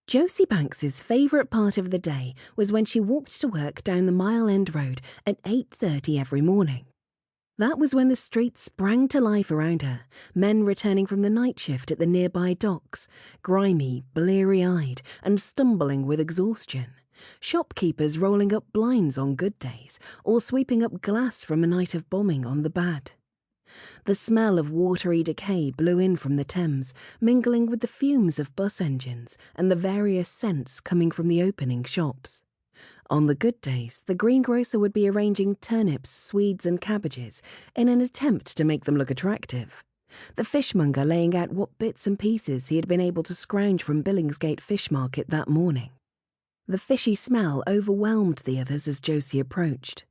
Josie Banks's favourite part of the day was when she walked to work down the Mile End Road at 8:30 every morning. That was when the street sprang to life around her, men returning from the night shift at the nearby docks, grimy, bleary-eyed and stumbling with exhaustion, shopkeepers rolling up blinds on good days or sweeping up glass from a night of bombing on the bad. The smell of watery decay blew in from the Thames, mingling with the fumes of bus engines and the various scents coming from the opening shops. On the good days, the greengrocer would be arranging turnips, swedes and cabbages in an attempt to make them look attractive. The fishmonger laying out what bits and pieces he had been able to scrounge from Billingsgate Fish Market that morning. The fishy smell overwhelmed the others as Josie approached.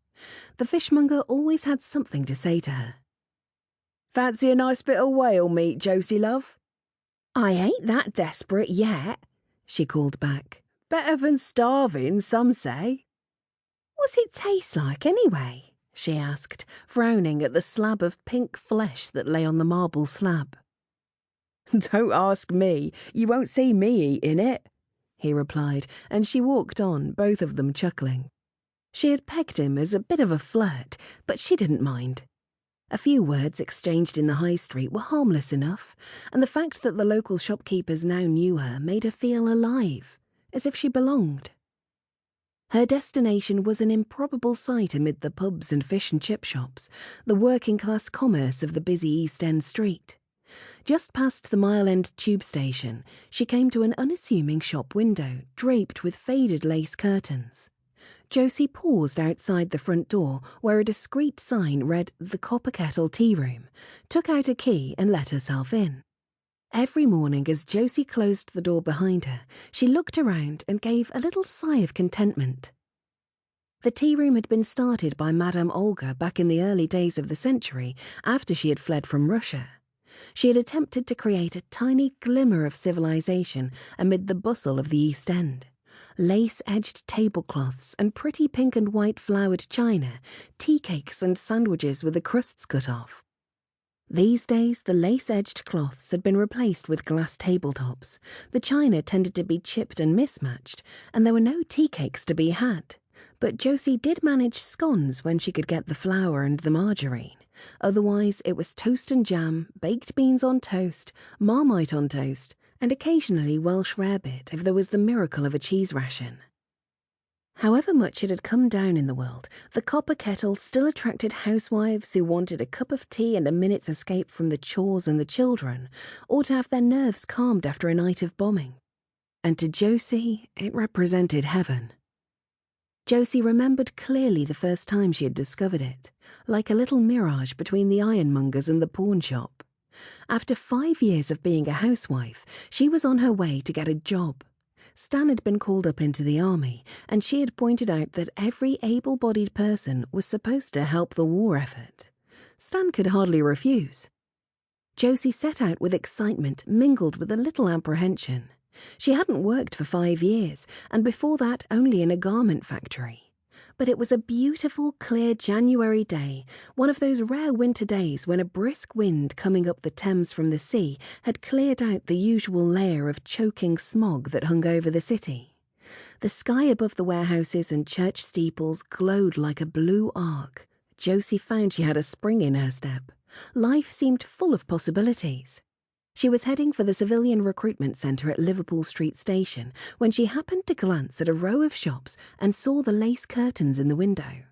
The fishmonger always had something to say to her. "Fancy a nice bit of whale meat, Josie, love?" "I ain't that desperate yet," she called back. "Better than starving, some say." "What's it taste like, anyway?" she asked, frowning at the slab of pink flesh that lay on the marble slab. "Don't ask me. You won't see me eating it," he replied, and she walked on, both of them chuckling. She had pegged him as a bit of a flirt, but she didn't mind. A few words exchanged in the high street were harmless enough, and the fact that the local shopkeepers now knew her made her feel alive, as if she belonged. Her destination was an improbable sight amid the pubs and fish and chip shops, the working-class commerce of the busy East End street. Just past the Mile End tube station, she came to an unassuming shop window draped with faded lace curtains. Josie paused outside the front door where a discreet sign read "The Copper Kettle Tea Room," took out a key and let herself in. Every morning as Josie closed the door behind her, she looked around and gave a little sigh of contentment. The tea room had been started by Madame Olga back in the early days of the century after she had fled from Russia. She had attempted to create a tiny glimmer of civilization amid the bustle of the East End. Lace-edged tablecloths and pretty pink and white flowered china, tea cakes and sandwiches with the crusts cut off. These days, the lace-edged cloths had been replaced with glass tabletops. The china tended to be chipped and mismatched, and there were no tea cakes to be had. But Josie did manage scones when she could get the flour and the margarine. Otherwise, it was toast and jam, baked beans on toast, Marmite on toast, and occasionally Welsh rarebit if there was the miracle of a cheese ration. However much it had come down in the world, the copper kettle still attracted housewives who wanted a cup of tea and a minute's escape from the chores and the children, or to have their nerves calmed after a night of bombing. And to Josie, it represented heaven. Josie remembered clearly the first time she had discovered it, like a little mirage between the ironmonger's and the pawn shop. After 5 years of being a housewife, she was on her way to get a job. Stan had been called up into the army, and she had pointed out that every able-bodied person was supposed to help the war effort. Stan could hardly refuse. Josie set out with excitement mingled with a little apprehension. She hadn't worked for 5 years, and before that only in a garment factory. But it was a beautiful, clear January day, one of those rare winter days when a brisk wind coming up the Thames from the sea had cleared out the usual layer of choking smog that hung over the city. The sky above the warehouses and church steeples glowed like a blue arc. Josie found she had a spring in her step. Life seemed full of possibilities. She was heading for the civilian recruitment centre at Liverpool Street Station when she happened to glance at a row of shops and saw the lace curtains in the window.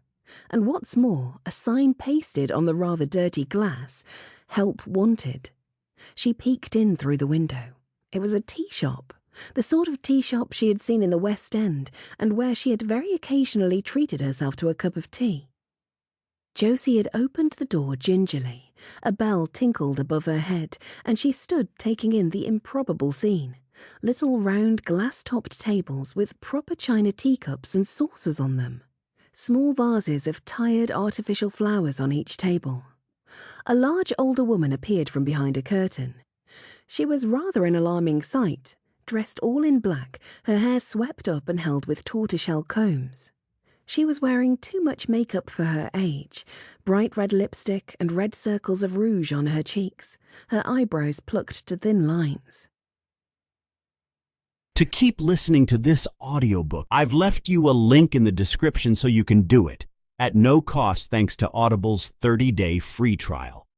And what's more, a sign pasted on the rather dirty glass, "Help Wanted." She peeked in through the window. It was a tea shop, the sort of tea shop she had seen in the West End and where she had very occasionally treated herself to a cup of tea. Josie had opened the door gingerly. A bell tinkled above her head, and she stood taking in the improbable scene. Little round glass-topped tables with proper china teacups and saucers on them. Small vases of tired artificial flowers on each table. A large older woman appeared from behind a curtain. She was rather an alarming sight, dressed all in black, her hair swept up and held with tortoiseshell combs. She was wearing too much makeup for her age, bright red lipstick and red circles of rouge on her cheeks, her eyebrows plucked to thin lines. To keep listening to this audiobook, I've left you a link in the description so you can do it, at no cost thanks to Audible's 30-day free trial.